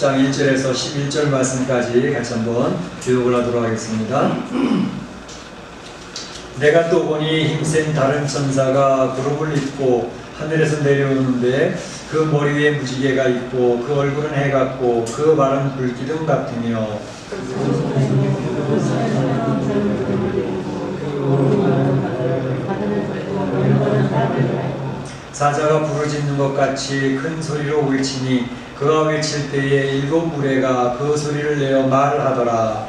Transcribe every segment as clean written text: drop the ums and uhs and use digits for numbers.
10장 1절에서 11절 말씀까지 같이 한번 교독을 하도록 하겠습니다. 내가 또 보니 힘센 다른 천사가 구름을 입고 하늘에서 내려오는데 그 머리 위에 무지개가 있고 그 얼굴은 해 같고 그 말은 불기둥 같으며 사자가 부르짖는 것 같이 큰 소리로 외치니 그가 외칠 때에 일곱 무리가 그 소리를 내어 말하더라.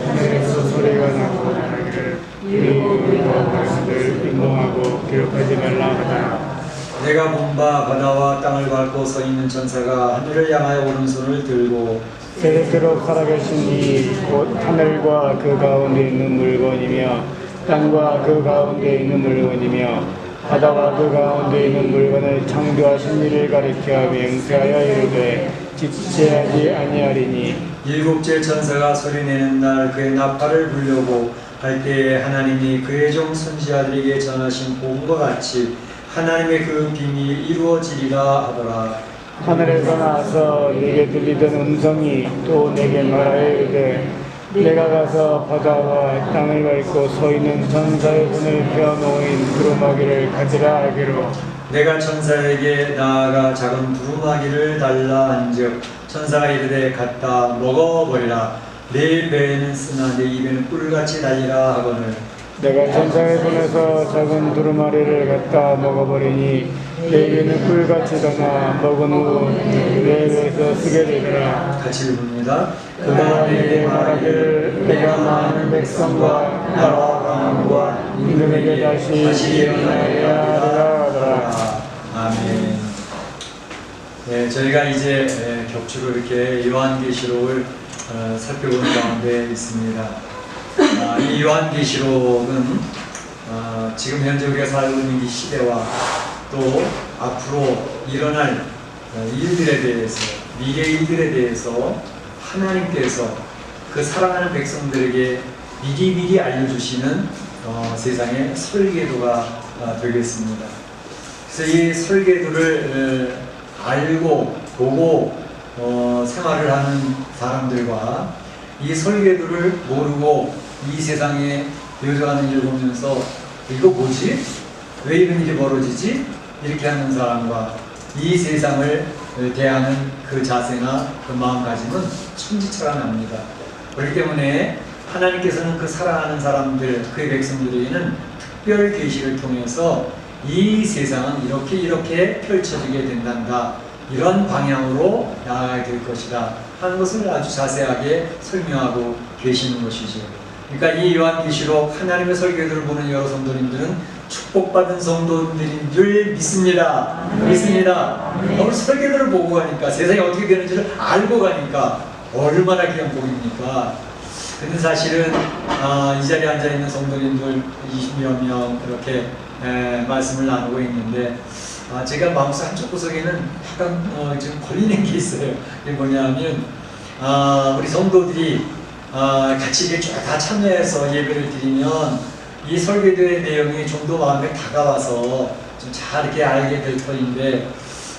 하늘에서 소리가 나고 말하기를 우리가 말씀을 인공하고 기록하지 말라 하더라. 내가 본 바 바다와 땅을 밟고 서 있는 천사가 하늘을 향하여 오른손을 들고 세대토록 살아계신 이 곧 하늘과 그 가운데 있는 물건이며 땅과 그 가운데 있는 물건이며 바다와 그 가운데 있는 물건을 창조하신 이를 가리켜 맹세하여 이르되 지체하지 아니하리니 일곱째 천사가 소리내는 날 그의 나팔을 불려고 할 때에 하나님이 그의 종 선지자들에게 전하신 복음과 같이 하나님의 그 비밀이 이루어지리라 하더라. 하늘에서 나와서 내게 들리던 음성이 또 내게 말하여 이르되 내가 가서 바다와 땅을 밟고 서 있는 천사의 손을 펴놓은 두루마기를 가지라 하기로 내가 천사에게 나아가 작은 두루마기를 달라 한즉 천사가 이르되 갖다 먹어버리라. 내 배에는 쓰나 내 입에는 꿀같이 달리라 하거늘 내가 천사의 손에서 작은 두루마리를 갖다 먹어버리니 내 입에는 꿀같이 다나 먹은 후 내 배에서 쓰게 되더라. 같이 읽습니다. 그가 내게 말하기를 내가 많은 백성과 나라와 강함과 임금에게 다시 예언하여야 하리라 하더라. 아멘. 네, 저희가 이제 격주로 이렇게 요한계시록을 살펴보는 가운데 있습니다. 이 요한계시록은 지금 현재 우리가 살고 있는 이 시대와 또 앞으로 일어날 일들에 대해서 미래 일들에 대해서 하나님께서 그 사랑하는 백성들에게 미리미리 알려주시는 세상의 설계도가 되겠습니다. 그래서 이 설계도를 알고 보고 생활을 하는 사람들과 이 설계도를 모르고 이 세상에 여정하는 일을 보면서 이거 뭐지? 왜 이런 일이 벌어지지? 이렇게 하는 사람과 이 세상을 대하는 그 자세나 그 마음가짐은 천지차원합니다. 그렇기 때문에 하나님께서는 그 사랑하는 사람들, 그의 백성들에게는 특별 계시를 통해서 이 세상은 이렇게 펼쳐지게 된단다. 이런 방향으로 나아가야 될 것이다 하는 것을 아주 자세하게 설명하고 계시는 것이죠. 그러니까 이 요한계시록 하나님의 설계도를 보는 여러 성도님들은 축복받은 성도들인 줄 믿습니다. 믿습니다. 오늘 설계도를 보고 가니까 세상이 어떻게 되는지를 알고 가니까 얼마나 귀한 복입니까? 근데 사실은 이 자리에 앉아있는 성도님들 20여 명 이렇게 말씀을 나누고 있는데 제가 마음속 한쪽 구석에는 약간 지금 걸리는 게 있어요. 이게 뭐냐면 우리 성도들이 같이 이렇게 쭉 다 참여해서 예배를 드리면 이 설계도의 내용이 좀 더 마음에 다가와서 좀 잘 이렇게 알게 될 터인데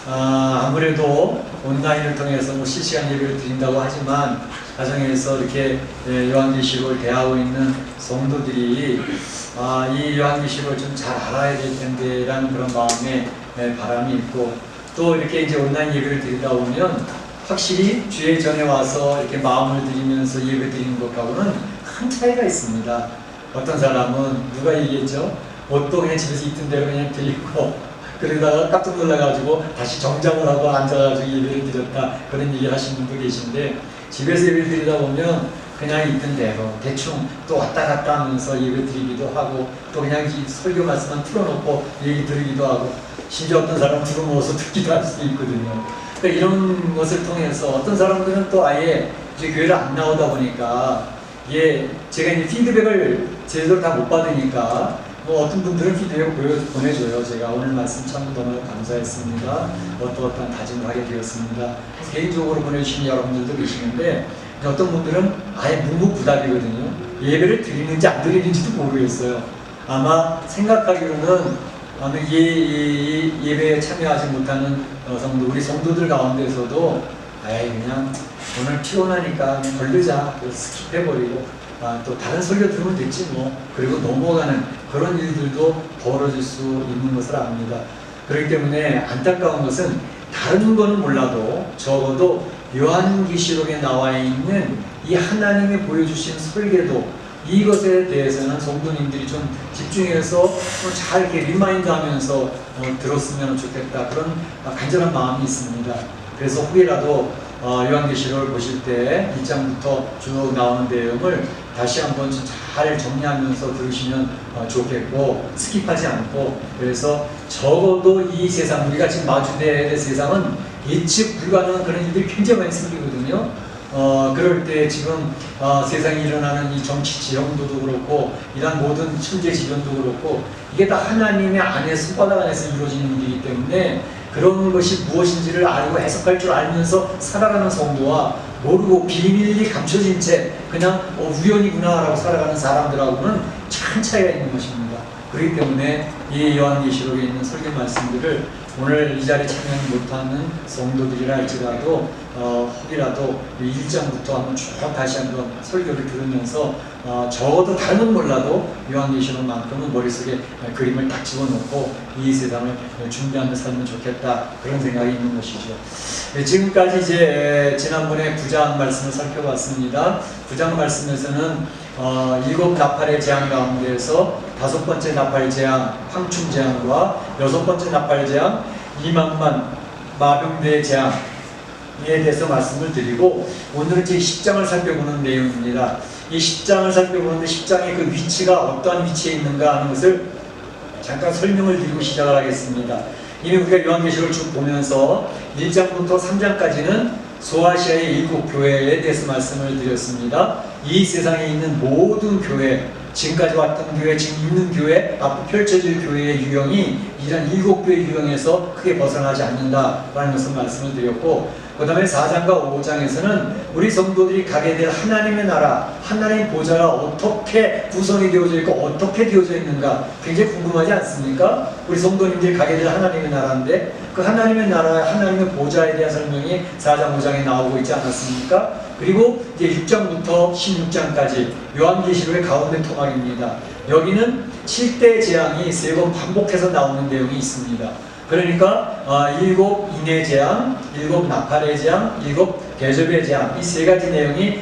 아무래도 온라인을 통해서 뭐 실시간 예배를 드린다고 하지만 가정에서 이렇게 요한계시록을 대하고 있는 성도들이 이 요한계시록을 좀 잘 알아야 될 텐데 라는 그런 마음에 바람이 있고 또 이렇게 이제 온라인 예배를 드리다 보면 확실히 주일 전에 와서 이렇게 마음을 드리면서 예배 드리는 것하고는 큰 차이가 있습니다. 어떤 사람은 누가 얘기했죠? 옷도 그냥 집에서 있던 대로 그냥 드리고 그러다가 깜짝 놀라가지고 다시 정장을 하고 앉아가지고 예배를 드렸다 그런 얘기 하시는 분도 계신데 집에서 예배 드리다 보면 그냥 있던 대로 대충 또 왔다 갔다 하면서 예배 드리기도 하고 또 그냥 설교 말씀만 틀어놓고 얘기 들으기도 하고 심지어 어떤 사람은 들어놓아서 듣기도 할 수도 있거든요. 그러니까 이런 것을 통해서 어떤 사람들은 또 아예 이제 교회를 안 나오다 보니까 제가 이제 피드백을 제대로 다 못 받으니까 뭐 어떤 분들은 피드백을 보내줘요. 제가 오늘 말씀 참 너무 감사했습니다. 어떠한 다짐을 하게 되었습니다. 개인적으로 보내주신 여러분들도 계시는데 어떤 분들은 아예 묵묵부답이거든요. 예배를 드리는지 안 드리는지도 모르겠어요. 아마 생각하기로는 예배에 참여하지 못하는 성도, 우리 성도들 가운데서도 그냥 오늘 피곤하니까 그냥 걸르자, 스킵해버리고 또 다른 설교 들으면 됐지 뭐, 그리고 넘어가는 그런 일들도 벌어질 수 있는 것을 압니다. 그렇기 때문에 안타까운 것은 다른 거는 몰라도 적어도 요한계시록에 나와 있는 이 하나님이 보여주신 설계도, 이것에 대해서는 성도님들이 좀 집중해서 잘 이렇게 리마인드 하면서 들었으면 좋겠다, 그런 간절한 마음이 있습니다. 그래서 혹이라도 요한계시록을 보실 때 1장부터 쭉 나오는 내용을 다시 한번 잘 정리하면서 들으시면 좋겠고, 스킵하지 않고, 그래서 적어도 이 세상, 우리가 지금 마주대야 될 세상은 예측 불가능한 그런 일들이 굉장히 많이 생기거든요. 그럴 때 지금 세상에 일어나는 이 정치 지형도도 그렇고, 이런 모든 천재 지변도 그렇고, 이게 다 하나님의 안에서, 손바닥 안에서 이루어지는 일이기 때문에 그런 것이 무엇인지를 알고 해석할 줄 알면서 살아가는 성도와 모르고 비밀리 감춰진 채 그냥 우연이구나 라고 살아가는 사람들하고는 참 차이가 있는 것입니다. 그렇기 때문에 이 요한계시록에 있는 설교 말씀들을 오늘 이 자리에 참여하지 못하는 성도들이라 할지라도 혹이라도 1장부터 한번 쭉 다시 한번 설교를 들으면서 적어도 다른 건 몰라도 요한계시록만큼은 머릿속에 그림을 딱 집어넣고 이 세상을 준비하며 살면 좋겠다, 그런 생각이 있는 것이죠. 지금까지 이제 지난번에 9장 말씀을 살펴봤습니다. 9장 말씀에서는 7 나팔의 재앙 가운데에서 5번째 나팔 재앙, 황충 재앙과 6번째 나팔 재앙, 2만만 마병대의 재앙에 대해서 말씀을 드리고, 오늘은 제 10장을 살펴보는 내용입니다. 이 10장을 살펴보는데 10장의 그 위치가 어떠한 위치에 있는가 하는 것을 잠깐 설명을 드리고 시작을 하겠습니다. 이미 우리가 요한계시록을 쭉 보면서 1장부터 3장까지는 소아시아의 7교회에 대해서 말씀을 드렸습니다. 이 세상에 있는 모든 교회, 지금까지 왔던 교회, 지금 있는 교회, 앞으로 펼쳐질 교회의 유형이 이런 7교회 유형에서 크게 벗어나지 않는다라는 것을 말씀을 드렸고, 그 다음에 4장과 5장에서는 우리 성도들이 가게 될 하나님의 나라, 하나님의 보좌가 어떻게 구성이 되어져 있고 어떻게 되어져 있는가 굉장히 궁금하지 않습니까? 우리 성도님들이 가게 될 하나님의 나라인데, 그 하나님의 나라, 하나님의 보좌에 대한 설명이 4장, 5장에 나오고 있지 않았습니까? 그리고 이제 6장부터 16장까지 요한계시록의 가운데 토막입니다. 여기는 7대 재앙이 3번 반복해서 나오는 내용이 있습니다. 그러니까 7 인의 재앙, 7 나팔의 재앙, 7 대접의 재앙, 이 3가지 내용이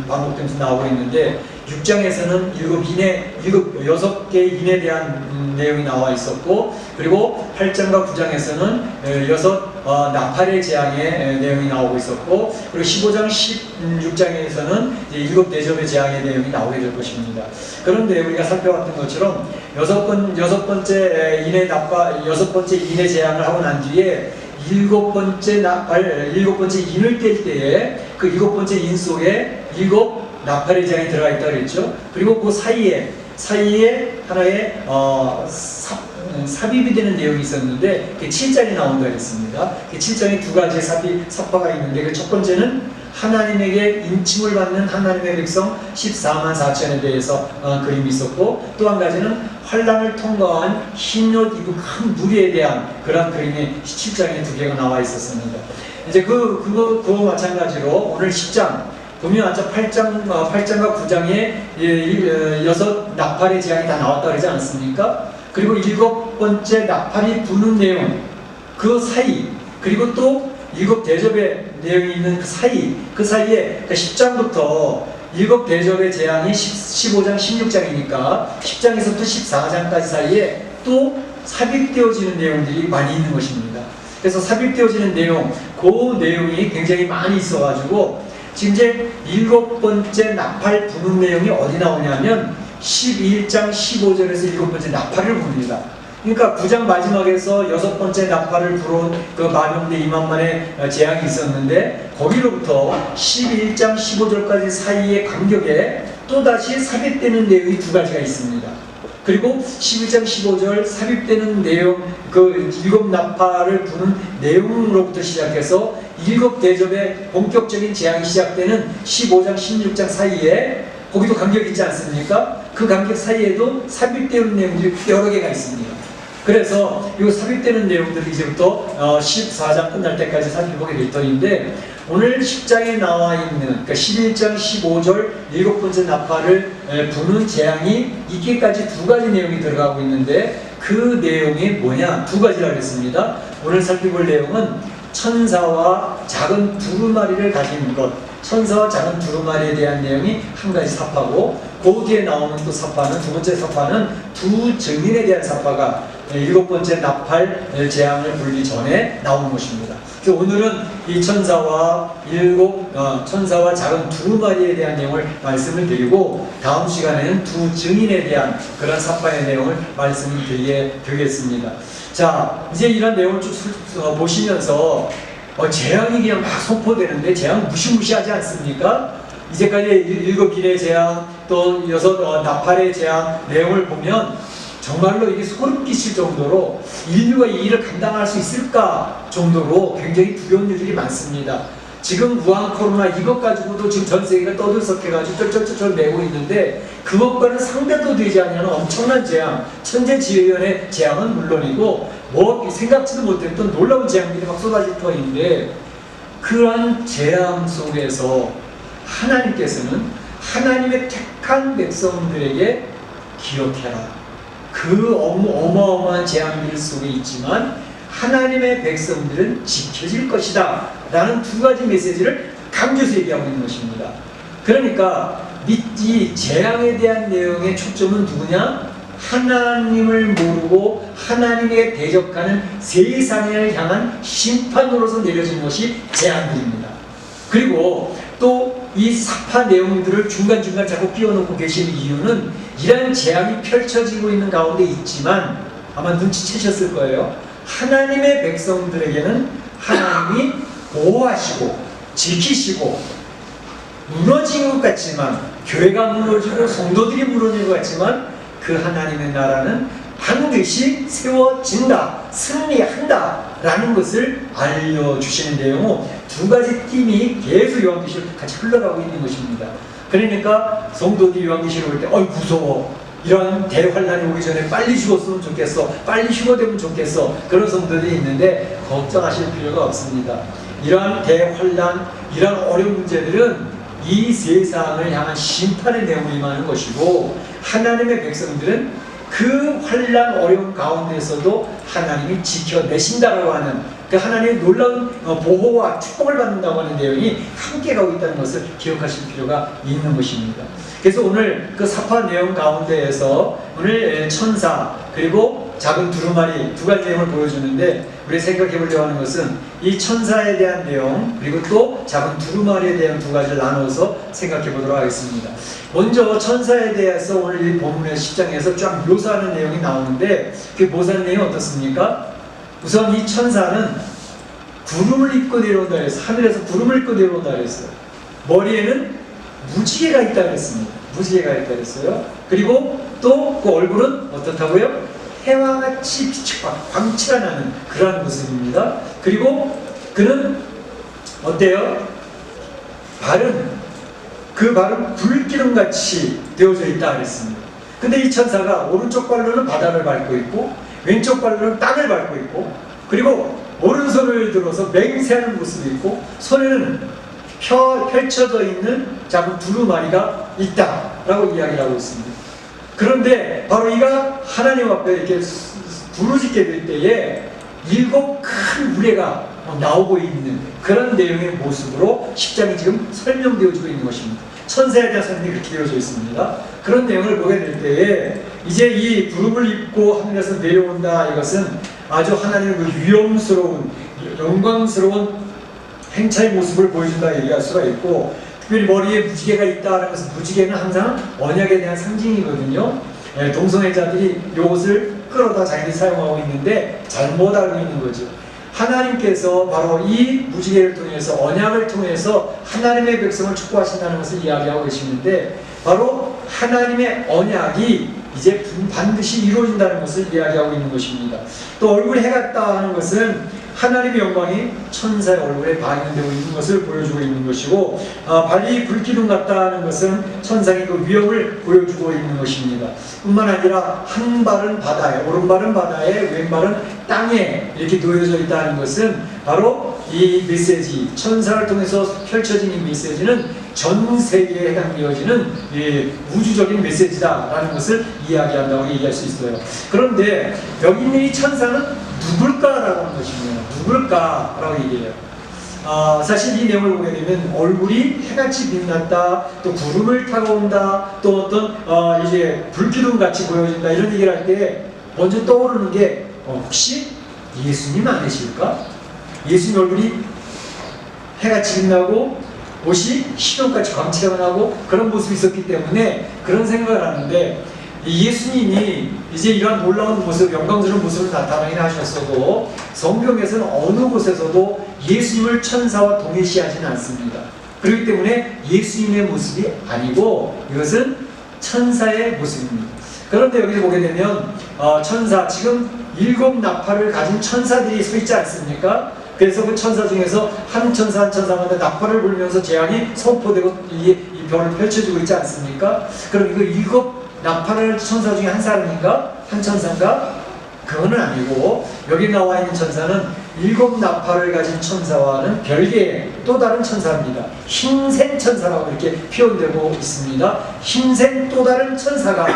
반복되면서 나오고 있는데, 6장에서는 6개 인에 대한 내용이 나와 있었고, 그리고 8장과 9장에서는 6 나팔의 재앙의 내용이 나오고 있었고, 그리고 15장, 16장에서는 7 대접의 재앙의 내용이 나오게 될 것입니다. 그런데 우리가 살펴봤던 것처럼 6번째 인의 재앙을 하고 난 뒤에 7번째 나팔, 7번째 인을 뗄 때에 그 7번째 인 속에 7 나팔의 재앙이 들어가 있다고 그랬죠. 그리고 그 사이에 하나의 삽입이 되는 내용이 있었는데, 그게 7장에 나온다고 했습니다. 그 7장에 2가지의 삽파가 있는데, 그 첫 번째는 하나님에게 인침을 받는 하나님의 백성 14만 4천에 대해서 그림이 있었고, 또 한 가지는 환란을 통과한 흰 옷 입은 큰 무리에 대한 그런 그림이 7장에 2개가 나와 있었습니다. 이제 그거 마찬가지로 오늘 10장 보면 8장과 9장에 6 나팔의 재앙이 다 나왔다 그러지 않습니까? 그리고 7번째 나팔이 부는 내용, 그 사이, 그리고 또 7 대접의 내용이 있는 그 사이에 10장부터 7 대접의 재앙이 15장, 16장이니까 10장에서부터 14장까지 사이에 또 삽입되어지는 내용들이 많이 있는 것입니다. 그래서 삽입되어지는 내용, 그 내용이 굉장히 많이 있어가지고 지금 이제 7번째 나팔 부는 내용이 어디 나오냐면 11장 15절에서 7번째 나팔을 부릅니다. 그러니까 9장 마지막에서 6번째 나팔을 불어온 그 만명대 2만만의 재앙이 있었는데, 거기로부터 11장 15절까지 사이의 간격에 또다시 삽입되는 내용이 2가지가 있습니다. 그리고 11장 15절 삽입되는 내용, 그 7 나팔을 부는 내용으로부터 시작해서 7 대접의 본격적인 재앙이 시작되는 15장 16장 사이에 거기도 간격이 있지 않습니까? 그 간격 사이에도 삽입되는 내용들이 여러 개가 있습니다. 그래서 이 삽입되는 내용들을 이제부터 14장 끝날 때까지 살펴보게 될 터인데, 오늘 10장에 나와 있는, 그러니까 11장 15절 7번째 나팔을 부는 재앙이 있기까지 두 가지 내용이 들어가고 있는데, 그 내용이 뭐냐? 두 가지라고 했습니다. 오늘 살펴볼 내용은 천사와 작은 두루마리를 가진 것, 천사와 작은 두루마리에 대한 내용이 한 가지 사파고, 그 뒤에 나오는 또 사파는, 두 번째 사파는 두 증인에 대한 사파가 7번째 나팔 재앙을 불기 전에 나오는 것입니다. 그래서 오늘은 이 천사와 작은 두루마리에 대한 내용을 말씀을 드리고, 다음 시간에는 두 증인에 대한 그런 사파의 내용을 말씀을 드리게 되겠습니다. 자, 이제 이런 내용을 쭉 보시면서 재앙이 그냥 막 선포되는데 재앙 무시무시하지 않습니까? 이제까지 7길의 재앙, 또 6 나팔의 재앙 내용을 보면 정말로 이게 소름 끼칠 정도로 인류가 이 일을 감당할 수 있을까 정도로 굉장히 두려운 일들이 많습니다. 지금 무한 코로나 이것 가지고도 지금 전 세계가 떠들썩해가지고 쩔쩔쩔 내고 있는데, 그것과는 상대도 되지 않는 엄청난 재앙, 천재지휘원의 재앙은 물론이고 뭐 생각지도 못했던 놀라운 재앙들이 막 쏟아질 터인데, 그러한 재앙 속에서 하나님께서는 하나님의 택한 백성들에게 기억해라. 그 어마어마한 재앙들 속에 있지만 하나님의 백성들은 지켜질 것이다 라는 두 가지 메시지를 강조해서 얘기하고 있는 것입니다. 그러니까 이 재앙에 대한 내용의 초점은 누구냐? 하나님을 모르고 하나님에 대적하는 세상을 향한 심판으로서 내려진 것이 재앙들입니다. 그리고 또 이 사파 내용들을 중간중간 자꾸 끼워놓고 계시는 이유는, 이러한 재앙이 펼쳐지고 있는 가운데 있지만 아마 눈치채셨을 거예요. 하나님의 백성들에게는 하나님이 보호하시고 지키시고, 무너진 것 같지만, 교회가 무너지고 성도들이 무너진 것 같지만 그 하나님의 나라는 반드시 세워진다, 승리한다 라는 것을 알려주시는 내용은 두 가지 팀이 계속 요한계시록 같이 흘러가고 있는 것입니다. 그러니까 성도들이 요한계시록 볼 때 무서워, 이런 대환란이 오기 전에 빨리 죽었으면 좋겠어, 빨리 휴거되면 좋겠어, 그런 성도들이 있는데 걱정하실 필요가 없습니다. 이러한 대환란, 이러한 어려운 문제들은 이 세상을 향한 심판의 내용을 임하는 것이고, 하나님의 백성들은 그 환란 어려운 가운데서도 하나님이 지켜내신다라고 하는, 그 하나님의 놀라운 보호와 축복을 받는다고 하는 내용이 함께 가고 있다는 것을 기억하실 필요가 있는 것입니다. 그래서 오늘 그 사파 내용 가운데에서 오늘 천사 그리고 작은 두루마리 두 가지 내용을 보여주는데, 우리 생각해 보려고 하는 것은 이 천사에 대한 내용, 그리고 또 작은 두루마리에 대한 두 가지를 나눠서 생각해 보도록 하겠습니다. 먼저 천사에 대해서 오늘 이 본문의 10장에서 쫙 묘사하는 내용이 나오는데, 그 묘사하는 내용이 어떻습니까? 우선 이 천사는 구름을 입고 내려온다 그랬어요. 하늘에서 구름을 입고 내려온다 그랬어요. 머리에는 무지개가 있다 그랬습니다. 무지개가 있다 그랬어요. 그리고 또 그 얼굴은 어떻다고요? 해와 같이 광채가 나는 그러한 모습입니다. 그리고 그는 어때요? 그 발은 불기름같이 되어져 있다 그랬습니다. 근데 이 천사가 오른쪽 발로는 바다를 밟고 있고, 왼쪽 발로는 땅을 밟고 있고, 그리고 오른손을 들어서 맹세하는 모습이 있고, 손에는 펼쳐져 있는 작은 두루마리가 있다라고 이야기를 하고 있습니다. 그런데 바로 이가 하나님 앞에 이렇게 부르짖게 될 때에 7 큰 우레가 나오고 있는 그런 내용의 모습으로 10장이 지금 설명되어지고 있는 것입니다. 천사에 대한 설명이 그렇게 되어져 있습니다. 그런 내용을 보게 될 때에 이제 이 구름을 입고 하늘에서 내려온다, 이것은 아주 하나님의 그 위엄스러운 영광스러운 행차의 모습을 보여준다 얘기할 수가 있고, 특별히 머리에 무지개가 있다는 것은, 무지개는 항상 언약에 대한 상징이거든요. 동성애자들이 이 옷을 끌어다 자기들이 사용하고 있는데 잘못 알고 있는 거죠. 하나님께서 바로 이 무지개를 통해서, 언약을 통해서 하나님의 백성을 축복하신다는 것을 이야기하고 계시는데, 바로 하나님의 언약이 이제 반드시 이루어진다는 것을 이야기하고 있는 것입니다. 또 얼굴이 해같다 하는 것은 하나님의 영광이 천사의 얼굴에 반영되고 있는 것을 보여주고 있는 것이고, 발이 불기둥 같다는 것은 천상의 그 위엄을 보여주고 있는 것입니다. 뿐만 아니라 한 발은 바다에, 오른발은 바다에, 왼발은 땅에 이렇게 놓여져 있다는 것은 바로 이 메시지, 천사를 통해서 펼쳐진 이 메시지는 전 세계에 해당되어지는 우주적인 메시지다라는 것을 이야기한다고 얘기할 수 있어요. 그런데 여기 있는 이 천사는 누굴까라고 하는 것입니다. 누굴까라고 얘기해요. 사실 이 내용을 보게 되면 얼굴이 해같이 빛났다, 또 구름을 타고 온다, 또 어떤 이제 불기둥같이 보여진다, 이런 얘기를 할 때 먼저 떠오르는 게 혹시 예수님 아니실까? 예수님 얼굴이 해같이 빛나고 옷이 시동같이 광채가 나고 그런 모습이 있었기 때문에 그런 생각을 하는데, 예수님이 이제 이러한 놀라운 모습, 영광스러운 모습을 나타나긴 하셨어도 성경에서는 어느 곳에서도 예수님을 천사와 동일시하지는 않습니다. 그렇기 때문에 예수님의 모습이 아니고 이것은 천사의 모습입니다. 그런데 여기서 보게 되면 천사, 지금 7 나팔을 가진 천사들이 서 있지 않습니까? 그래서 그 천사 중에서 한 천사 한 천사마다 나팔을 불면서 재앙이 선포되고 이 별을 펼쳐지고 있지 않습니까? 그럼 이거 7 나팔을 천사 중에 한 사람인가? 한 천사인가? 그거는 아니고, 여기 나와 있는 천사는 7 나팔을 가진 천사와는 별개의 또 다른 천사입니다. 흰생 천사라고 이렇게 표현되고 있습니다. 흰생 또 다른 천사가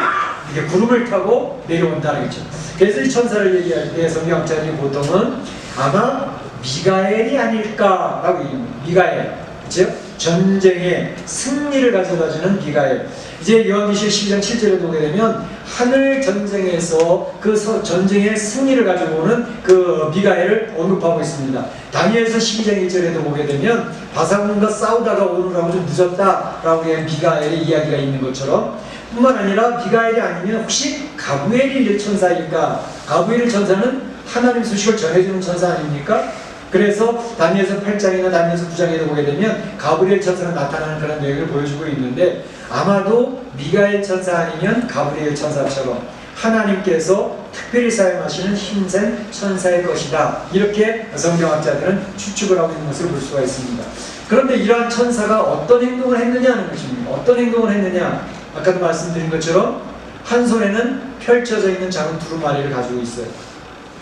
이렇게 구름을 타고 내려온다는 거죠. 그래서 이 천사를 얘기할 때 성경학자들이 보통은 아마 미가엘이 아닐까라고 얘기합니다. 미가엘, 그렇죠? 전쟁의 승리를 가져다주는 미가엘. 이제 요한계시록 12장 7절에 보게 되면 하늘 전쟁에서 그 전쟁의 승리를 가져오는 그 미가엘을 언급하고 있습니다. 다니엘서 12장 1절에도 보게 되면 바사군과 싸우다가 오느라고 좀 늦었다라고 하는 미가엘의 이야기가 있는 것처럼, 뿐만 아니라 미가엘이 아니면 혹시 가브리엘 천사일까? 가브리엘 천사는 하나님 소식을 전해주는 천사 아닙니까? 그래서 다니엘서 8장이나 다니엘서 9장에도 보게 되면 가브리엘 천사가 나타나는 그런 내용을 보여주고 있는데, 아마도 미가엘 천사 아니면 가브리엘 천사처럼 하나님께서 특별히 사용하시는 흰색 천사일 것이다, 이렇게 성경학자들은 추측을 하고 있는 것을 볼 수가 있습니다. 그런데 이러한 천사가 어떤 행동을 했느냐는 것입니다. 어떤 행동을 했느냐, 아까도 말씀드린 것처럼 한 손에는 펼쳐져 있는 작은 두루마리를 가지고 있어요.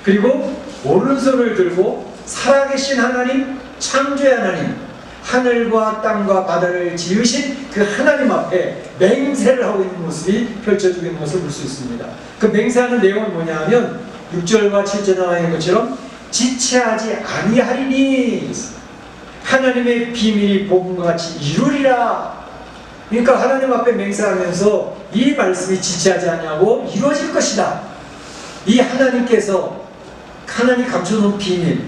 그리고 오른손을 들고 살아계신 하나님, 창조의 하나님, 하늘과 땅과 바다를 지으신 그 하나님 앞에 맹세를 하고 있는 모습이 펼쳐지고 있는 것을 볼 수 있습니다. 그 맹세하는 내용은 뭐냐 하면 6절과 7절에 나와 있는 것처럼 지체하지 아니하리니 하나님의 비밀이 복음과 같이 이루리라. 그러니까 하나님 앞에 맹세하면서 이 말씀이 지체하지 아니하고 이루어질 것이다. 이 하나님께서 하나님 감춰놓은 비밀,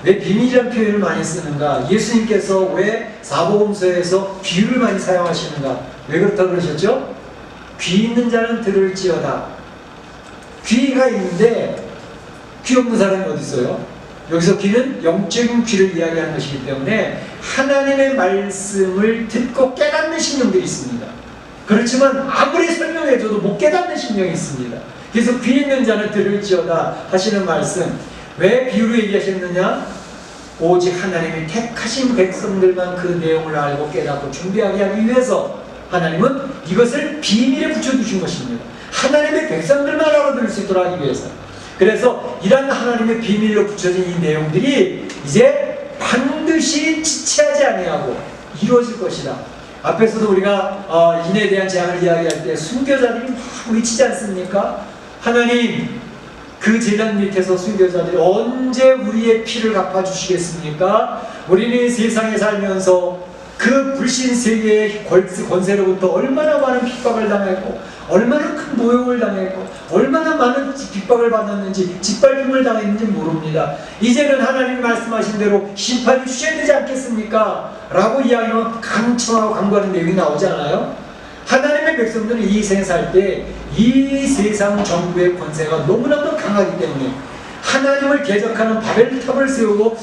왜 비밀이라는 표현을 많이 쓰는가? 예수님께서 왜 사복음서에서 비유를 많이 사용하시는가? 왜 그렇다고 그러셨죠? 귀 있는 자는 들을지어다. 귀가 있는데 귀 없는 사람이 어디 있어요? 여기서 귀는 영적인 귀를 이야기하는 것이기 때문에 하나님의 말씀을 듣고 깨닫는 심령들이 있습니다. 그렇지만 아무리 설명해줘도 못 깨닫는 심령이 있습니다. 그래서 귀 있는 자는 들을지어다 하시는 말씀, 왜 비유로 얘기하셨느냐? 오직 하나님이 택하신 백성들만 그 내용을 알고 깨닫고 준비하게 하기 위해서 하나님은 이것을 비밀에 붙여두신 것입니다. 하나님의 백성들만 알아들을 수 있도록 하기 위해서. 그래서 이런 하나님의 비밀로 붙여진 이 내용들이 이제 반드시 지체하지 아니하고 이루어질 것이다. 앞에서도 우리가 인에 대한 재앙을 이야기할 때 순교자들이 막 외치지 않습니까? 하나님, 그 제단 밑에서 순교자들이 언제 우리의 피를 갚아주시겠습니까? 우리는 세상에 살면서 그 불신 세계의 권세로부터 얼마나 많은 핍박을 당했고, 얼마나 큰 모욕을 당했고, 얼마나 많은 핍박을 받았는지, 짓밟힘을 당했는지 모릅니다. 이제는 하나님이 말씀하신 대로 심판이 주셔야 되지 않겠습니까? 라고 이야기하면 강청하고 강구하는 내용이 나오잖아요. 하나님의 백성들은 이 세상에 살 때 이 세상 정부의 권세가 너무나도 강하기 때문에 하나님을 대적하는 바벨탑을 세우고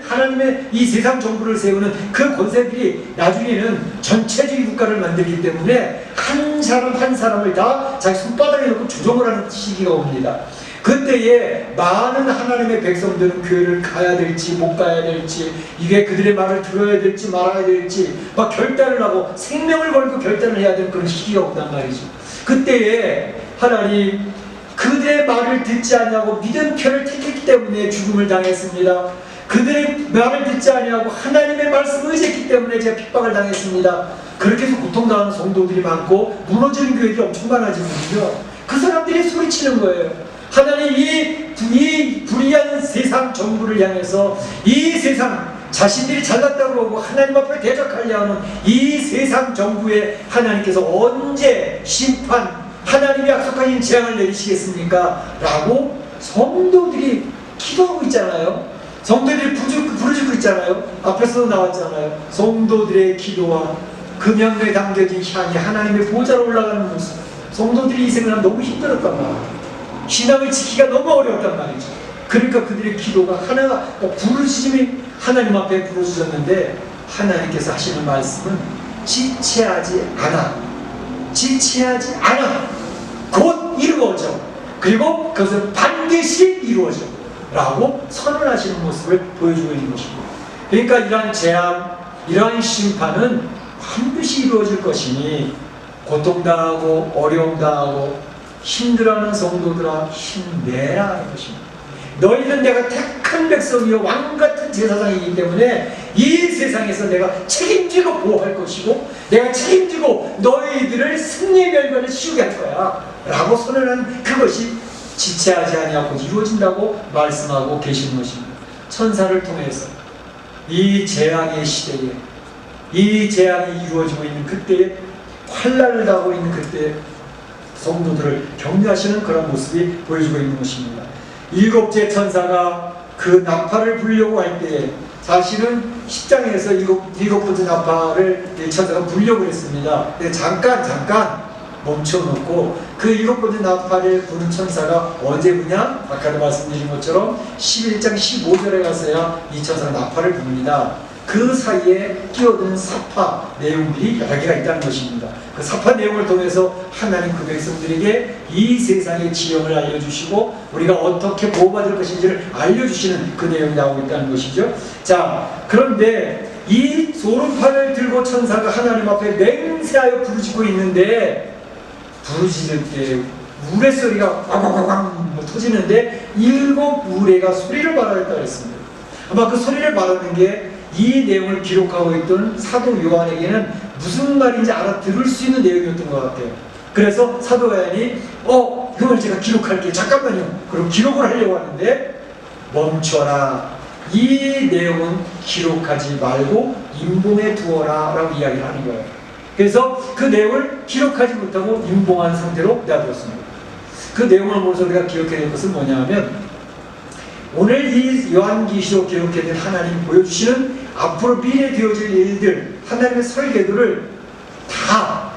하나님의 이 세상 정부를 세우는 그 권세들이 나중에는 전체주의 국가를 만들기 때문에 한 사람 한 사람을 다 자기 손바닥에 놓고 조종을 하는 시기가 옵니다. 그때에 많은 하나님의 백성들은 교회를 가야 될지 못 가야 될지, 이게 그들의 말을 들어야 될지 말아야 될지 막 결단을 하고 생명을 걸고 결단을 해야 되는 그런 시기가 온단 말이죠. 그때에 하나님 그들의 말을 듣지 않냐고 믿은 편을 택했기 때문에 죽음을 당했습니다. 그들의 말을 듣지 아니하고 하나님의 말씀을 의지했기 때문에 제가 핍박을 당했습니다. 그렇게 해서 고통당하는 성도들이 많고 무너지는 교회들이 엄청 많아지거든요. 그 사람들이 소리치는 거예요. 하나님 이 불의한 세상 정부를 향해서, 이 세상 자신들이 잘났다고 하고 하나님 앞에 대적하려 하는 이 세상 정부에 하나님께서 언제 심판, 하나님이 약속하신 재앙을 내리시겠습니까? 라고 성도들이 기도하고 있잖아요. 성도들이 부르짖고 있잖아요. 앞에서도 나왔잖아요. 성도들의 기도와 금양로에 담겨진 향이 하나님의 보좌로 올라가는 모습. 성도들이 이 생활하면 너무 힘들었단 말이에요. 신앙을 지키기가 너무 어려웠단 말이죠. 그러니까 그들의 기도가 부르짖음이 하나님 앞에 부르짖었는데, 하나님께서 하시는 말씀은 지체하지 않아, 지체하지 않아, 곧 이루어져, 그리고 그것은 반드시 이루어져 라고 선언하시는 모습을 보여주고 있는 것입니다. 그러니까 이러한 재앙, 이러한 심판은 반드시 이루어질 것이니, 고통당하고 어려움당하고 힘들어하는 성도들아 힘내라 하는 것입니다. 너희는 내가 택한 백성이요 왕같은 제사장이기 때문에 이 세상에서 내가 책임지고 보호할 것이고, 내가 책임지고 너희들을 승리의 멸관을 씌우게 할 거야 라고 선언한 그것이 지체하지 아니하고 이루어진다고 말씀하고 계시는 것입니다. 천사를 통해서 이 재앙의 시대에, 이 재앙이 이루어지고 있는 그때에, 환난을 당하고 있는 그때에 성도들을 격려하시는 그런 모습이 보여주고 있는 것입니다. 일곱째 천사가 그 나팔을 불려고 할 때에, 사실은 10장에서 일곱 번째 나팔을 천사가 불려고 했습니다. 근데 잠깐 멈춰놓고 그 일곱 번째 나팔을 부는 천사가 언제 부냐? 아까도 말씀드린 것처럼 11장 15절에 가서야 이 천사가 나팔을 붑니다. 그 사이에 끼어드는 사파 내용들이 여러 개가 있다는 것입니다. 그 사파 내용을 통해서 하나님 그 백성들에게 이 세상의 지형을 알려주시고 우리가 어떻게 보호받을 것인지를 알려주시는 그 내용이 나오고 있다는 것이죠. 자, 그런데 이 소름판을 들고 천사가 하나님 앞에 맹세하여 부르짖고 있는데, 부르짖을 때 우레소리가 왕왕왕 터지는데 7 우레가 소리를 말하였다고 했습니다. 아마 그 소리를 말하는 게 이 내용을 기록하고 있던 사도 요한에게는 무슨 말인지 알아들을 수 있는 내용이었던 것 같아요. 그래서 사도 요한이 이걸 제가 기록할게요. 잠깐만요. 그럼 기록을 하려고 하는데, 멈춰라. 이 내용은 기록하지 말고 임봉에 두어라 라고 이야기를 하는 거예요. 그래서 그 내용을 기록하지 못하고 임봉한 상태로 놔두었습니다. 그 내용을 보면서 우리가 기억해야 될 것은 뭐냐 하면, 오늘 이 요한계시록 기록해낸 하나님 보여주시는 앞으로 미래 되어질 일들, 하나님의 설계도를 다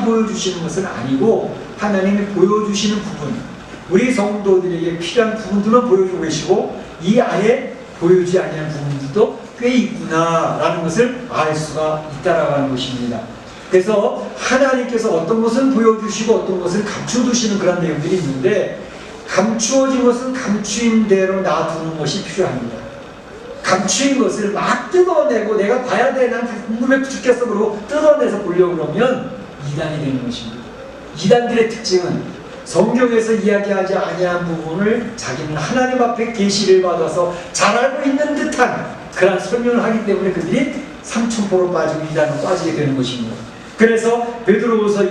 보여주시는 것은 아니고, 하나님이 보여주시는 부분, 우리 성도들에게 필요한 부분들만 보여주고 계시고, 이 안에 보여주지 아니하는 부분들도 꽤 있구나 라는 것을 알 수가 있다라는 것입니다. 그래서 하나님께서 어떤 것은 보여주시고 어떤 것을 감춰두시는 그런 내용들이 있는데, 감추어진 것은 감추인 대로 놔두는 것이 필요합니다. 감추인 것을 막 뜯어내고 내가 봐야 돼, 난 궁금해 죽겠어 그러고 뜯어내서 보려고 그러면 이단이 되는 것입니다. 이단들의 특징은 성경에서 이야기하지 아니한 부분을 자기는 하나님 앞에 계시를 받아서 잘 알고 있는 듯한 그런 설명을 하기 때문에 그들이 삼천포로 빠지고 이단으로 빠지게 되는 것입니다. 그래서 베드로후서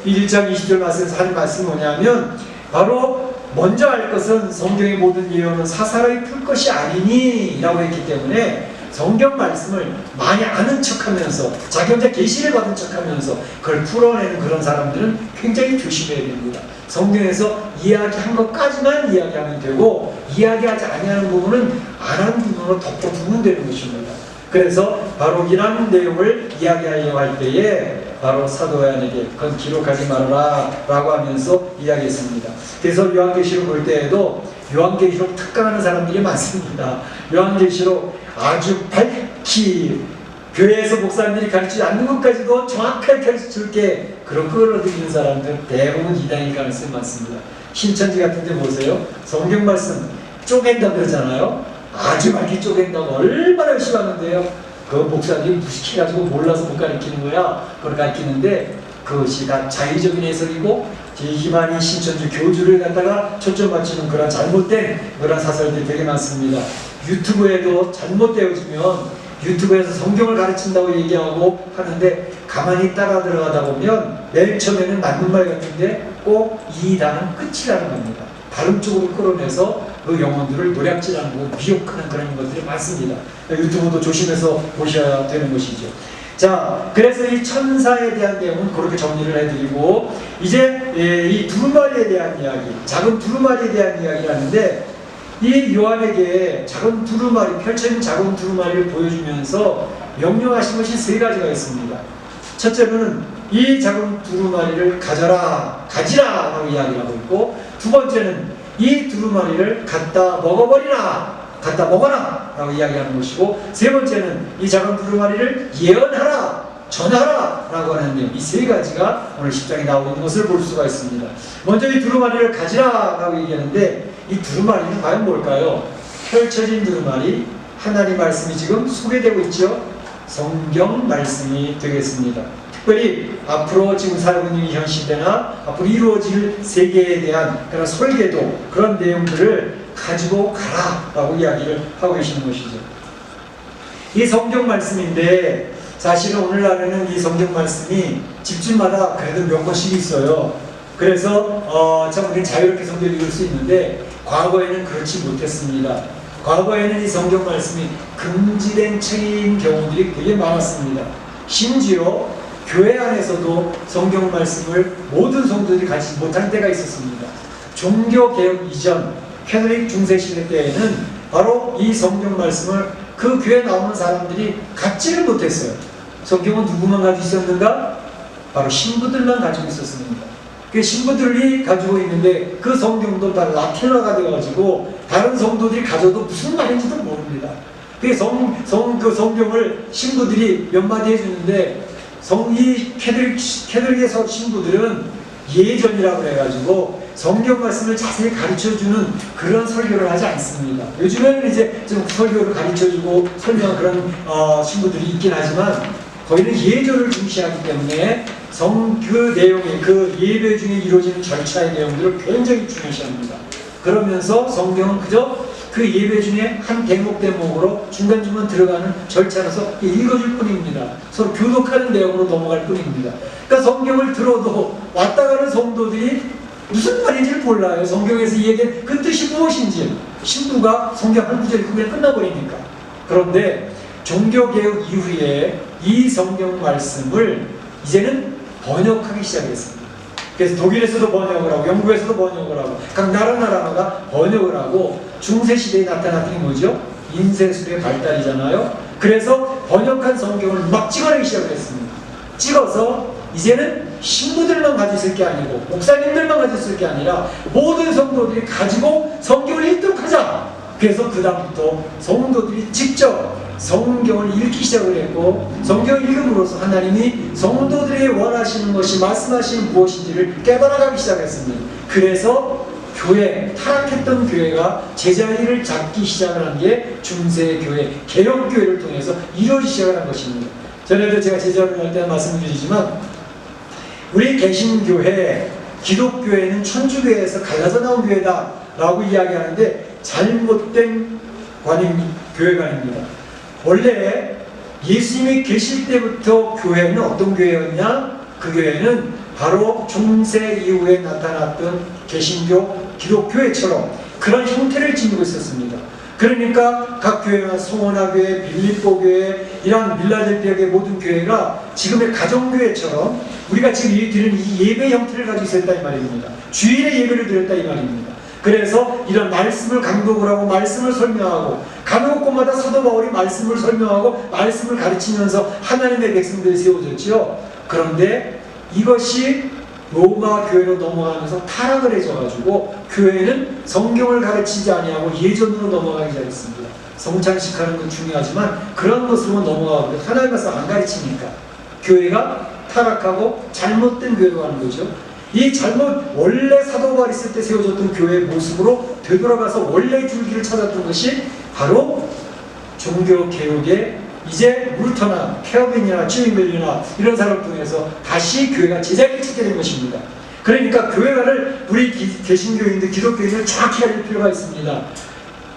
1장 20절 말씀에서 하는 말씀이 뭐냐면, 바로 먼저 알 것은 성경의 모든 예언은 사사로이 풀 것이 아니니 라고 했기 때문에, 성경 말씀을 많이 아는 척하면서 자기 혼자 계시를 받은 척하면서 그걸 풀어내는 그런 사람들은 굉장히 조심해야 됩니다. 성경에서 이야기한 것까지만 이야기하면 되고, 이야기하지 아니하는 부분은 안 하는 부분으로 덮어두면 되는 것입니다. 그래서 바로 이런 내용을 이야기하려고 할 때에 바로 사도 요한에게 그건 기록하지 말아라 라고 하면서 이야기했습니다. 그래서 요한계시록 볼 때에도 요한계시록 특강하는 사람들이 많습니다. 요한계시록 아주 밝히 교회에서 목사님들이 가르치지 않는 것까지도 정확하게 가르쳐줄게, 그런 끌어들이는 사람들 대부분 이단일 가능성이 많습니다. 신천지 같은 데 보세요. 성경 말씀 쪼갠다 그러잖아요. 아주 많이 쪼갠다고 얼마나 열심히 하는데요. 그 목사님이 무식해가지고 몰라서 못 가르치는 거야. 그걸 가르치는데 그것이 다 자의적인 해석이고 이만희 신천지 교주를 갖다가 초점 맞추는 그런 잘못된 그런 사설들이 되게 많습니다. 유튜브에도 잘못되어지면 유튜브에서 성경을 가르친다고 얘기하고 하는데 가만히 따라 들어가다 보면 맨 처음에는 맞는 말 같은데 꼭 이 단은 끝이라는 겁니다. 다른 쪽으로 끌어내서 그 영혼들을 노략질하는 거 미혹하는 그런 것들이 많습니다. 유튜브도 조심해서 보셔야 되는 것이죠. 자, 그래서 이 천사에 대한 내용은 그렇게 정리를 해드리고 이제 이 두루마리에 대한 이야기, 작은 두루마리에 대한 이야기를 하는데 이 요한에게 작은 두루마리, 펼쳐진 작은 두루마리를 보여주면서 명령하신 것이 세 가지가 있습니다. 첫째는 이 작은 두루마리를 가져라, 가지라 라고 이야기를 하고 있고, 두 번째는 이 두루마리를 갖다 먹어버리라, 갖다 먹어라 라고 이야기하는 것이고, 세 번째는 이 작은 두루마리를 예언하라, 전하라 라고 하는 내용, 이 세 가지가 오늘 10장에 나오고 있는 것을 볼 수가 있습니다. 먼저 이 두루마리를 가지라 라고 얘기하는데 이 두루마리는 과연 뭘까요? 펼쳐진 두루마리, 하나님 말씀이 지금 소개되고 있죠. 성경 말씀이 되겠습니다. 특별히 앞으로 지금 살고 있는 이 현 시대나 앞으로 이루어질 세계에 대한 그런 설계도, 그런 내용들을 가지고 가라 라고 이야기를 하고 계시는 것이죠. 이 성경 말씀인데 사실은 오늘날에는 이 성경 말씀이 집집마다 그래도 몇 권씩 있어요. 그래서 참 우리는 자유롭게 성경을 읽을 수 있는데 과거에는 그렇지 못했습니다. 과거에는 이 성경 말씀이 금지된 책인 경우들이 되게 많았습니다. 심지어 교회 안에서도 성경 말씀을 모든 성도들이 같이 못할 때가 있었습니다. 종교개혁 이전 캐톨릭 중세시대 때에는 바로 이 성경 말씀을 그 교회에 나오는 사람들이 갖지를 못했어요. 성경은 누구만 가지고 있었는가? 바로 신부들만 가지고 있었습니다. 그 신부들이 가지고 있는데 그 성경도 다 라틴어가 되어가지고 다른 성도들이 가져도 무슨 말인지도 모릅니다. 그 성경을 신부들이 몇 마디 해주는데 이 캐톨릭에서 신부들은 예전이라고 해가지고 성경 말씀을 자세히 가르쳐주는 그런 설교를 하지 않습니다. 요즘에는 이제 좀 설교를 가르쳐주고 설명한 그런 신부들이 있긴 하지만 거기는 예전을 중시하기 때문에 그 내용의 그 예배 중에 이루어지는 절차의 내용들을 굉장히 중요시합니다. 그러면서 성경은 그저 그 예배 중에 한 대목으로 중간중간 들어가는 절차라서 읽어줄 뿐입니다. 서로 교독하는 내용으로 넘어갈 뿐입니다. 그러니까 성경을 들어도 왔다 가는 성도들이 무슨 말인지를 몰라요. 성경에서 얘기한 그 뜻이 무엇인지. 신부가 성경 한 구절 읽고 그냥 끝나버리니까. 그런데 종교개혁 이후에 이 성경 말씀을 이제는 번역하기 시작했습니다. 그래서 독일에서도 번역을 하고 영국에서도 번역을 하고 각 나라마다 번역을 하고 중세시대에 나타났던 게 뭐죠? 인쇄술의 발달이잖아요. 그래서 번역한 성경을 막 찍어내기 시작을 했습니다. 찍어서 이제는 신부들만 가지고 있을 게 아니고 목사님들만 가지고 있을 게 아니라 모든 성도들이 가지고 성경을 읽도록 하자. 그래서 그 다음부터 성도들이 직접 성경을 읽기 시작을 했고 성경을 읽음으로써 하나님이 성도들에게 원하시는 것이 말씀하시는 무엇인지를 깨달아가기 시작했습니다. 그래서 타락했던 교회가 제자리를 잡기 시작을 한 게 중세교회, 개혁교회를 통해서 이루어지기 시작을 한 것입니다. 전에도 제가 제자를 할 때 말씀드리지만 우리 개신교회, 기독교회는 천주교회에서 갈라져 나온 교회다 라고 이야기하는데 잘못된 교회관입니다. 원래 예수님이 계실 때부터 교회는 어떤 교회였냐? 그 교회는 바로 중세 이후에 나타났던 개신교, 기독교회처럼 그런 형태를 지니고 있었습니다. 그러니까 각 교회가 성원화교회, 빌립보교회, 이런 밀라델피아교회 모든 교회가 지금의 가정교회처럼 우리가 지금 드리는 이 예배 형태를 가지고 있었다 이 말입니다. 주일에 예배를 드렸다 이 말입니다. 그래서 이런 말씀을 강독을 하고 말씀을 설명하고 가는 곳마다 사도 바울이 말씀을 설명하고 말씀을 가르치면서 하나님의 백성들이 세워졌죠. 그런데 이것이 로마 교회로 넘어가면서 타락을 해져가지고 교회는 성경을 가르치지 아니하고 예전으로 넘어가기 시작했습니다. 성찬식 하는 건 중요하지만 그런 것으로 넘어가고 하나님 말씀 안 가르치니까 교회가 타락하고 잘못된 교회로 가는 거죠. 이 잘못 원래 사도 바울 있을 때 세워졌던 교회의 모습으로 되돌아가서 원래 줄기를 찾았던 것이 바로 종교개혁의 이제 물터나 케어빈이나 찌밍벨리나 이런 사람을 통해서 다시 교회가 제자리를 찾게 된 것입니다. 그러니까 교회관을 우리 개신교인들, 기독교인들 정확히 알릴 필요가 있습니다.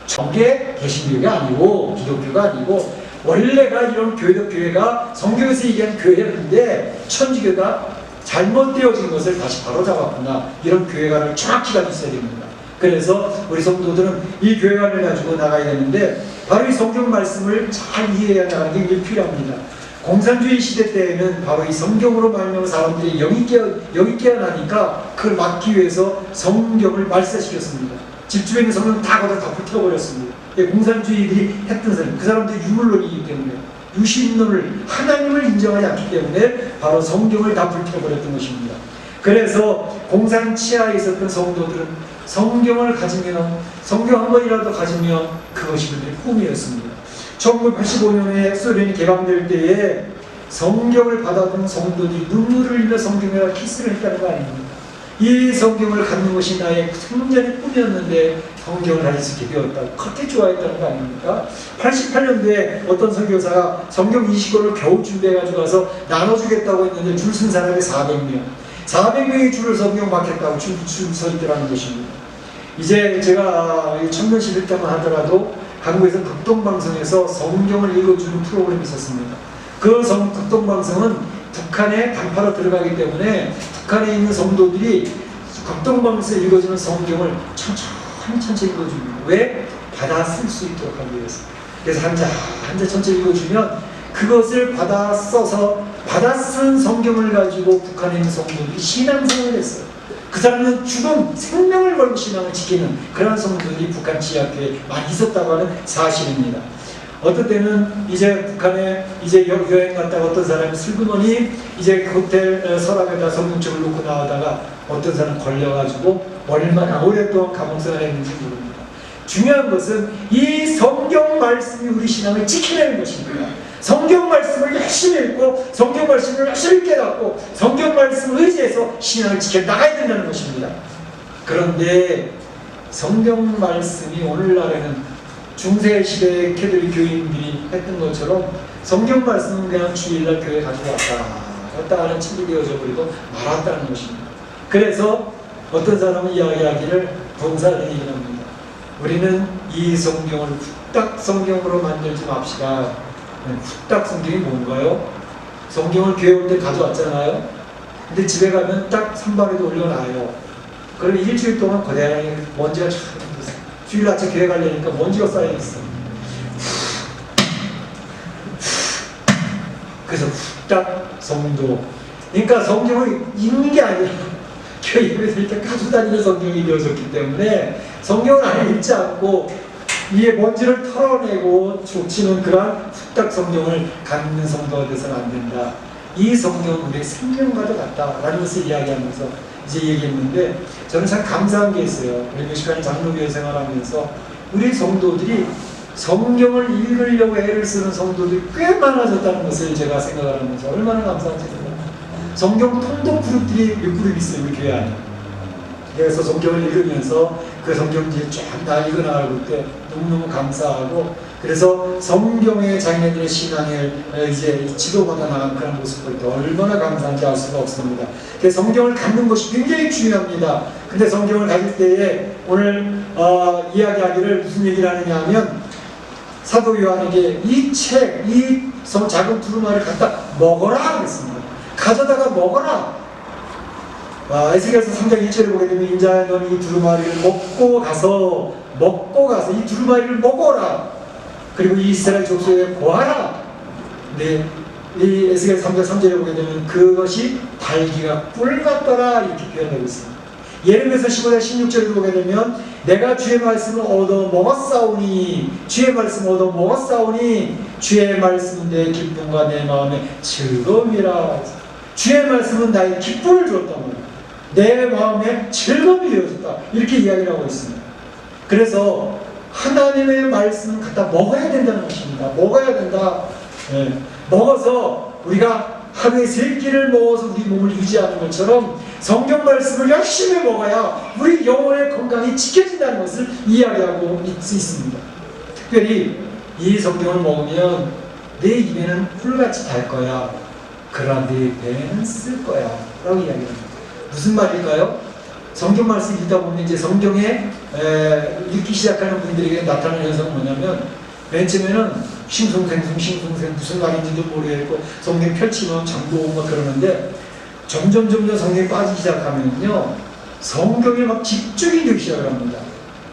저게 개신교가 아니고 기독교가 아니고 원래가 이런 교회가 성경에서 얘기한 교회였는데 천주교가 잘못되어진 것을 다시 바로잡았구나. 이런 교회관을 정확히 가지고 있어야 됩니다. 그래서 우리 성도들은 이 교회관을 가지고 나가야 되는데 바로 이 성경 말씀을 잘 이해해야 나가는 게 필요합니다. 공산주의 시대 때에는 바로 이 성경으로 말미암아 사람들이 영이 깨어나니까 그걸 막기 위해서 성경을 말살시켰습니다. 집 주변에 있는 성경 다 거기다 다 불태워버렸습니다. 공산주의들이 했던 사람, 그 사람들이 유물론이기 때문에 유신론을 하나님을 인정하지 않기 때문에 바로 성경을 다 불태워버렸던 것입니다. 그래서 공산 치하에 있었던 성도들은 성경을 가지면 성경 한 번이라도 가지면 그것이 그들의 꿈이었습니다. 1985년에 소련이 개방될 때에 성경을 받아든 성도들이 눈물을 흘려 성경에다 키스를 했다는 거 아닙니까? 이 성경을 갖는 것이 나의 생전의 꿈이었는데 성경을 가질 수 있게 되었다고 그렇게 좋아했다는 거 아닙니까? 88년도에 어떤 선교사가 성경 20권을 겨우 준비해가지고 가서 나눠주겠다고 했는데 줄 쓴 사람이 400명이 줄을 성경 받겠다고 줄 서 있더라는 것입니다. 이제 제가 청년시대 때만 하더라도 한국에서 극동방송에서 성경을 읽어주는 프로그램이 있었습니다. 그 극동방송은 북한에 단파로 들어가기 때문에 북한에 있는 성도들이 극동방송에서 읽어주는 성경을 천천히 읽어줍니다. 왜? 받아 쓸 수 있도록 하기 위해서. 그래서 한 자 천천히 읽어주면 그것을 받아 써서 받아 쓴 성경을 가지고 북한에 있는 성도들이 신앙생활을 했어요. 그 사람은 죽음, 생명을 걸고 신앙을 지키는 그런 성도들이 북한 지하교회에 많이 있었다고 하는 사실입니다. 어떤 때는 이제 북한에 이제 여행 갔다가 어떤 사람이 슬그머니 이제 호텔 서랍에다 성경책을 놓고 나오다가 어떤 사람 걸려가지고 얼마나 오랫동안 감옥생활을 했는지 모릅니다. 중요한 것은 이 성경 말씀이 우리 신앙을 지키는 것입니다. 성경 말씀을 열심히 읽고 성경 말씀을 열심히 깨닫고 성경 말씀을 의지해서 신앙을 지켜나가야 된다는 것입니다. 그런데 성경 말씀이 오늘날에는 중세시대 캐톨릭 교인들이 했던 것처럼 성경 말씀은 그냥 주일날 교회 가져왔다 하는 책이 되어져 버리고 말았다는 것입니다. 그래서 어떤 사람은 이야기하기를 부흥사를 얘기합니다. 우리는 이 성경을 후딱 성경으로 만들지 맙시다. 후딱 성경이 뭔가요? 성경을 교회 올 때 가져왔잖아요. 근데 집에 가면 딱 선반에도 올려놔요. 그럼 일주일 동안 거대하게 먼지가 쫙 주일 아침 교회 가려니까 먼지가 쌓여있어. 그래서 후딱 성도. 그러니까 성경을 읽는 게 아니라 교회에서 이렇게 가지고 다니는 성경이 되어졌기 때문에 성경을 아예 읽지 않고 이에 먼지를 털어내고 족치는 그러한 후딱 성경을 갖는 성도가 돼서는 안 된다. 이 성경은 우리의 생명과도 같다라는 것을 이야기하면서 이제 얘기했는데 저는 참 감사한 게 있어요. 우리 멕시칸 장로교회 생활하면서 우리 성도들이 성경을 읽으려고 애를 쓰는 성도들이 꽤 많아졌다는 것을 제가 생각을 하면서 얼마나 감사한지 몰라요. 성경 통독 그룹들이 몇 그룹 있어요, 우리 교회 안에. 그래서 성경을 읽으면서 그 성경 이제 쫙 다 읽어나갈 때 너무너무 감사하고 그래서 성경의 자기네들의 신앙을 이제 지도받아 나가는 그런 모습 볼 때 얼마나 감사한지 알 수가 없습니다. 그래서 성경을 갖는 것이 굉장히 중요합니다. 근데 성경을 가질 때에 오늘 이야기하기를 무슨 얘기를 하느냐 하면 사도 요한에게 이 책, 이 작은 두루마리를 갖다 먹어라 그랬습니다. 가져다가 먹어라. 에스겔서 3장 1절에 보게 되면 인자야 너는 이 두루마리를 먹고 가서 이 두루마리를 먹어라. 그리고 이 이스라엘 족속에 보아라. 네, 이 에스겔 3장 3절에 보게 되면 그것이 달기가 꿀 같더라 이렇게 표현하고 있습니다. 예레미야서 15장 16절에 보게 되면 내가 주의 말씀을 얻어 먹었사오니 주의 말씀을 얻어 먹었사오니 주의 말씀은 내 기쁨과 내 마음의 즐거움이라. 주의 말씀은 나의 기쁨을 주었단 말이에요. 내 마음에 즐거움이 되어졌다. 이렇게 이야기를 하고 있습니다. 그래서 하나님의 말씀은 갖다 먹어야 된다는 것입니다. 먹어야 된다. 네. 먹어서 우리가 하루에 3끼를 먹어서 우리 몸을 유지하는 것처럼 성경 말씀을 열심히 먹어야 우리 영혼의 건강이 지켜진다는 것을 이야기하고 있습니다. 특별히 이 성경을 먹으면 내 입에는 꿀같이 달 거야. 그러나 내 배는 쓸 거야. 라고 이야기합니다. 무슨 말일까요? 성경 말씀 읽다 보면 이제 성경에 읽기 시작하는 분들에게 나타나는 현상은 뭐냐면 맨 처음에는 싱숭생숭 무슨 말인지도 모르겠고 성경 펼치면 장보고 막 그러는데 점점 성경에 빠지기 시작하면요 성경에 막 집중이 되기 시작을 합니다.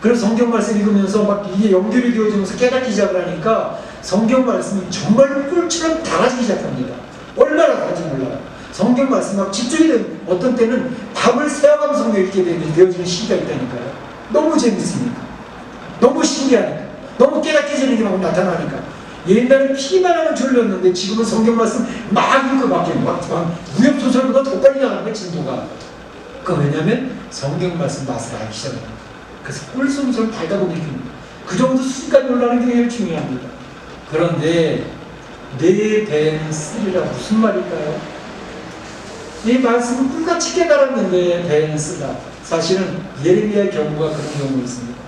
그래서 성경 말씀 읽으면서 막 이게 연결이 되어지면서 깨닫기 시작을 하니까 성경 말씀이 정말로 꿀처럼 달아지기 시작합니다. 얼마나 달아지 몰라요. 성경 말씀 막 집중이 되는 어떤 때는 밤을 새어가면서 성경 읽게 되어지는 시기가 있다니까요. 너무 재밌으니까, 너무 신기하니까, 너무 깨닫게 되는 게 막 나타나니까. 옛날에 피만 하면 졸렸는데 지금은 성경 말씀 막 읽고 막 무협소설보다 더 빨리 나가는 거야 진도가. 그건 왜냐면 성경 말씀 맛을 알기 시작합니다. 그래서 꿀송송 달다 보게 됩니다. 그 정도 수준까지 올라가는 게 제일 중요합니다. 그런데 내 배는 쓰리라 무슨 말일까요? 이 말씀은 꿀같이 깨달았는데 배는 쓰다. 사실은 예레미야의 경우가 그런 경우가 있습니다.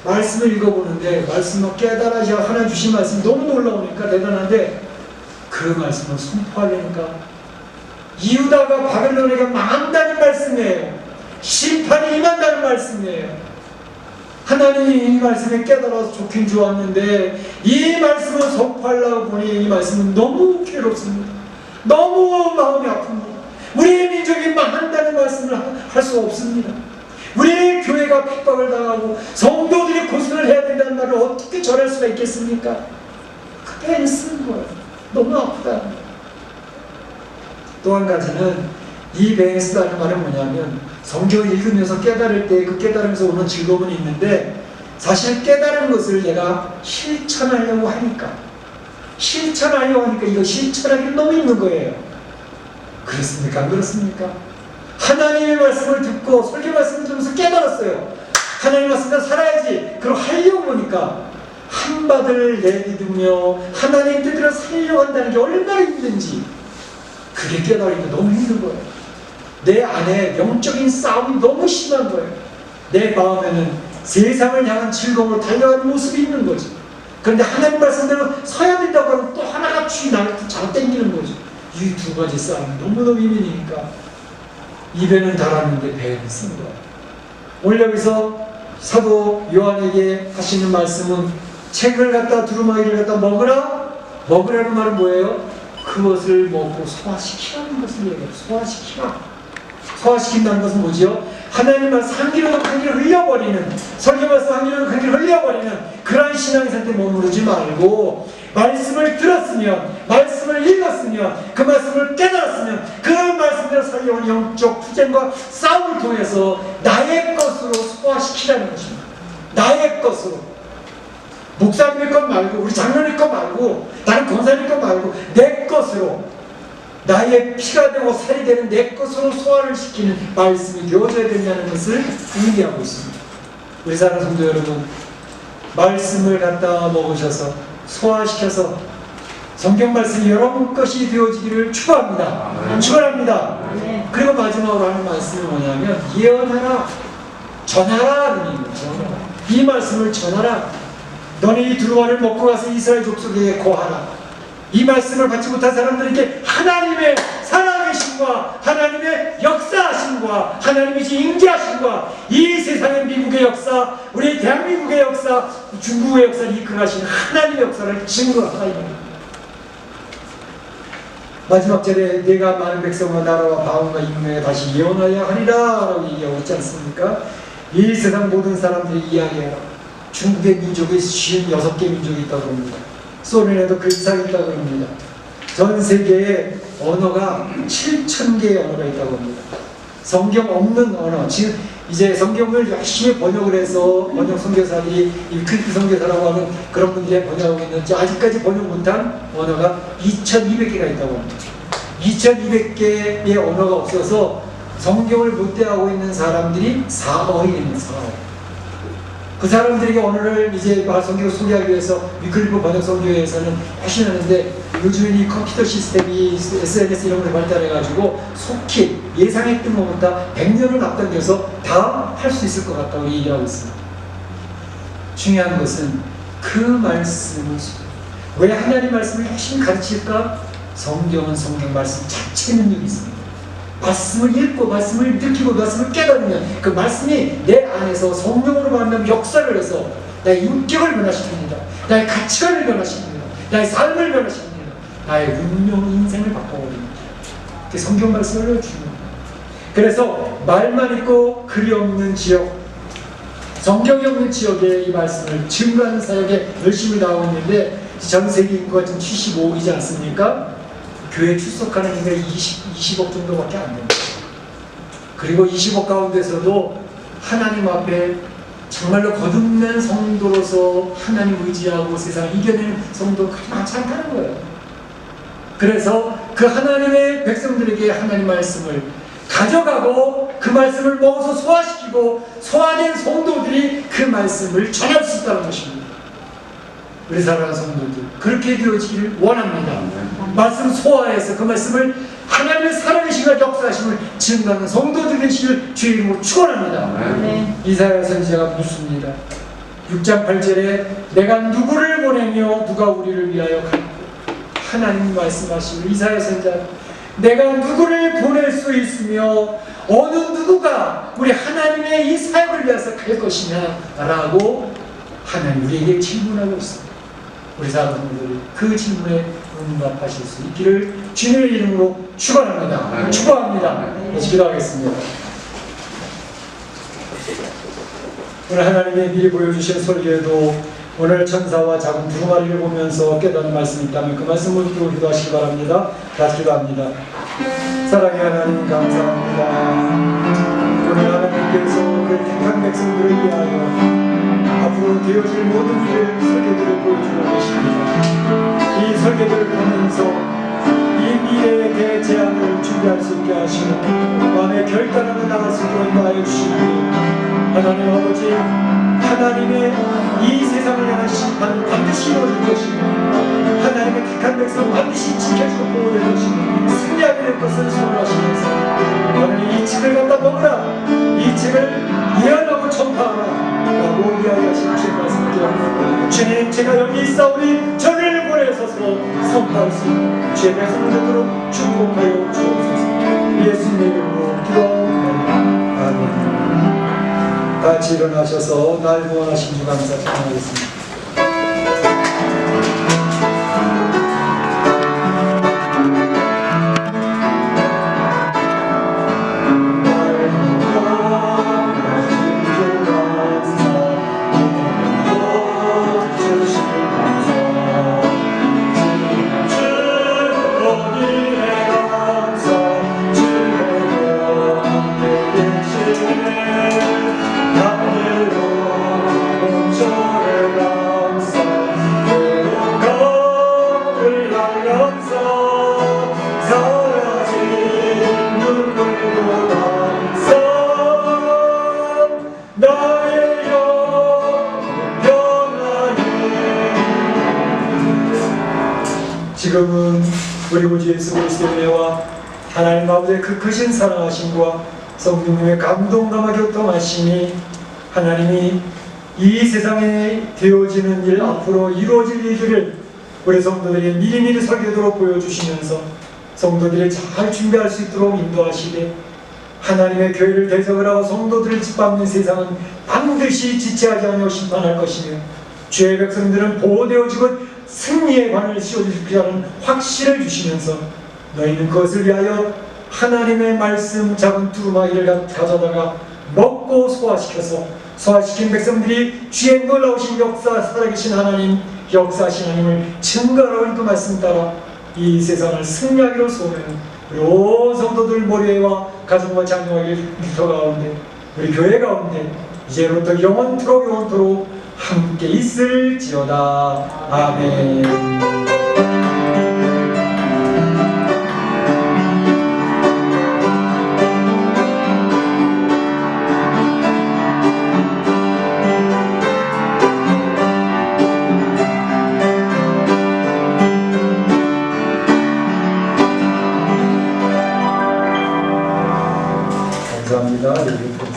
말씀을 읽어보는데 말씀을 깨달아야 하나 주신 말씀이 너무 놀라우니까 대단한데 그 말씀을 선포하려니까 이유다가 바벨론에게 망한다는 말씀이에요. 심판이 임한다는 말씀이에요. 하나님이 이 말씀을 깨달아서 좋긴 좋았는데 이 말씀을 선포하려고 보니 이 말씀은 너무 괴롭습니다. 너무 마음이 아픕니다. 우리의 민족이 망한다는 말씀을 할 수 없습니다. 우리의 교회가 핍박을 당하고 성도들이 고생을 해야 된다는 말을 어떻게 전할 수가 있겠습니까? 그게 쓰는 거예요. 너무 아프다. 또 한 가지는 이 배에 쓰다는 말은 뭐냐면 성경을 읽으면서 깨달을 때 그 깨달으면서 오는 즐거움은 있는데 사실 깨달은 것을 내가 실천하려고 하니까 이거 실천하기 너무 힘든 거예요. 그렇습니까? 안 그렇습니까? 하나님의 말씀을 듣고 설교 말씀을 들으면서 깨달았어요. 하나님의 말씀대로 살아야지. 그럼 하려고 보니까 한바들 내딛으며 하나님 뜻대로 살려고 한다는 게 얼마나 힘든지 그게 깨달으니까 너무 힘든 거예요. 내 안에 영적인 싸움이 너무 심한 거예요. 내 마음에는 세상을 향한 즐거움으로 달려가는 모습이 있는 거죠. 그런데 하나님 말씀대로 서야 된다고 하면 또 하나가 주위 나를 잘 땡기는 거죠. 이 두 가지 싸움이 너무너무 힘이니까 입에는 달았는데 배에는 쓴 거예요. 오늘 여기서 사도 요한에게 하시는 말씀은 책을 갖다 두루마기를 갖다 먹으라는 말은 뭐예요? 그것을 먹고 소화시키라는 것을 얘기해요. 소화시킨다는 것은 뭐죠? 하나님 말씀 한 귀로 한 귀로 흘려버리는 설교 말씀 한 귀로 한 귀로 흘려버리는 그러한 신앙의 상태에 머무르지 말고 말씀을 들었으면 말씀을 읽었으면 그 말씀을 깨달았으면 그 말씀대로 살려온 영적 투쟁과 싸움을 통해서 나의 것으로 소화시키라는 것입니다. 나의 것으로 목사님의 것 말고 우리 장로님 것 말고 다른 권사님 것 말고 내 것으로 나의 피가 되고 살이 되는 내 것으로 소화를 시키는 말씀이 되어져야 된다는 것을 의미하고 있습니다. 우리 사랑하는 성도 여러분, 말씀을 갖다 먹으셔서 소화시켜서 성경 말씀이 여러분 것이 되어지기를 축원합니다. 축원합니다. 그리고 마지막으로 하는 말씀이 뭐냐면 예언하라, 전하라는 얘기입니다. 이 말씀을 전하라. 너네 이 두루마리를 먹고 가서 이스라엘 족속에게 고하라. 이 말씀을 받지 못한 사람들에게 하나님의 살아계심과 하나님의 역사하심과 하나님의 임재하심과 이 세상의 미국의 역사, 우리 대한민국의 역사, 중국의 역사를 이끌어가시는 하나님의 역사를 증거하라. 마지막 절에 내가 많은 백성과 나라와 바움과 인명에 다시 예언하여 하리라 라고 얘기하고 있지 않습니까? 이 세상 모든 사람들이 이야기해라. 중국의 민족이 56개 민족이 있다고 합니다. 소련에도 그 이상 있다고 합니다. 전 세계에 언어가 7,000개의 언어가 있다고 합니다. 성경 없는 언어, 지금 이제 성경을 열심히 번역을 해서 번역 선교사들이 크리스 선교사라고 하는 그런 분들이 번역하고 있는지 아직까지 번역 못한 언어가 2,200개가 있다고 합니다. 2,200개의 언어가 없어서 성경을 못 대하고 있는 사람들이 4억이 있는 4억. 그 사람들에게 오늘을 이제 성경을 소개하기 위해서 위클리프 번역성교회에서는 하시는데 요즘엔 이 컴퓨터 시스템이 SNS 이런 걸 발달해가지고 속히 예상했던 것보다 100년을 앞당겨서 다 할 수 있을 것 같다고 얘기하고 있습니다. 중요한 것은 그 말씀을 왜 하나님 말씀을 열심히 가르칠까? 성경은 성경 말씀 자체 능력이 있습니다. 말씀을 읽고 말씀을 느끼고 말씀을 깨달으면 그 말씀이 내 안에서 성령으로 말하면 역사를 해서 나의 인격을 변화시킵니다. 나의 가치관을 변화시킵니다. 나의 삶을 변화시킵니다. 나의 운명, 인생을 바꿔버립니다. 그게 성경 말씀을 주는 겁니다. 그래서 말만 있고 글이 없는 지역, 성경이 없는 지역에 이 말씀을 증거하는 사역에 열심히 나오고 있는데 전 세계 인구가 지금 75억이지 않습니까? 교회 출석하는 인구가 20억 정도밖에 안 됩니다. 그리고 20억 가운데서도 하나님 앞에 정말로 거듭난 성도로서 하나님 의지하고 세상을 이겨내는 성도가 그렇게 많지 않다는 거예요. 그래서 그 하나님의 백성들에게 하나님 말씀을 가져가고 그 말씀을 먹어서 소화시키고 소화된 성도들이 그 말씀을 전할 수 있다는 것입니다. 우리 사랑하는 성도들 그렇게 되어지기를 원합니다. 말씀 소화해서 그 말씀을 하나님의 살아계심과 역사하심을 증거하는 성도들 되시길 주의 이름으로 축원합니다. 네. 이사야 선지자가 묻습니다. 6장 8절에 내가 누구를 보내며 누가 우리를 위하여 갈까? 하나님 말씀하시고 이사야 선지자 내가 누구를 보낼 수 있으며 어느 누구가 우리 하나님의 이 사역을 위해서 갈 것이냐 라고 하나님 우리에게 질문하고 있습니다. 우리 사람들이 그 질문에 응답하실 수 있기를 주님의 이름으로 축원합니다. 축원합니다. 같이 기도하겠습니다. 오늘 하나님의 미리 보여주신 설교에도 오늘 천사와 작은 두 마리를 보면서 깨닫는 말씀이 있다면 그 말씀을 듣고 기도하시기 바랍니다. 같이 기도합니다. 사랑의 하나님 감사합니다. 오늘 하나님께서 그 택한 백성들을 위하여 앞으로 되어질 모든 일을 설계들을 보여주고 계십니다. 이 설계들을 보면서 이 미래에 대해 제안을 준비할 수 있게 하시고 마음에 결단하며 나갈 수 있도록 인도하여 주시기 하나님 아버지 하나님의 이 세상을 향한 심판은 반드시 이루어질 것이고 하나님의 택한 백성은 반드시 지켜주고 보호될 것이고 승리하게 될 것을 소원하시면서 하나님 이 책을 갖다 먹으라 이 책을 예언하고 전파하라 라고 이야기하신 주의 말씀을 기억합니다. 주님 제가 여기 있사오니 저를 보내소서 선포할 수 있는 주의 백성을 되도록 축복하여 주옵소서. 예수님의 이름으로 기도합니다. 아멘. 다 같이 일어나셔서 날 구원하신 주 감사 찬양하겠습니다. 지금은 우리 구주 예수 그리스도의 은혜와 하나님 아버지의 그 크신 사랑하심과 성령님의 감동감화 교통하심이 하나님이 이 세상에 되어지는 일 앞으로 이루어질 일들을 우리 성도들에게 미리미리 설계도록 보여주시면서 성도들이 잘 준비할 수 있도록 인도하시되 하나님의 교회를 대적을 하고 성도들을 짓밟는 세상은 반드시 지체하지 않으며 심판할 것이며 주의 백성들은 보호되어지고 승리의 관을 씌워줄 거라는 확신을 주시면서 너희는 그것을 위하여 하나님의 말씀 작은 두루마기를 가져다가 먹고 소화시켜서 소화시킨 백성들이 주의 놀라우신 역사 살아계신 하나님 역사하신 하나님을 증거하라는 그 말씀 따라 이 세상을 승리하기로 소원하는 우리 온 성도들 머리에와 가정과 자녀와 일터 가운데 우리 교회 가운데 이제부터 영원토록 함께 있을지어다. 아멘. 감사합니다. 이렇게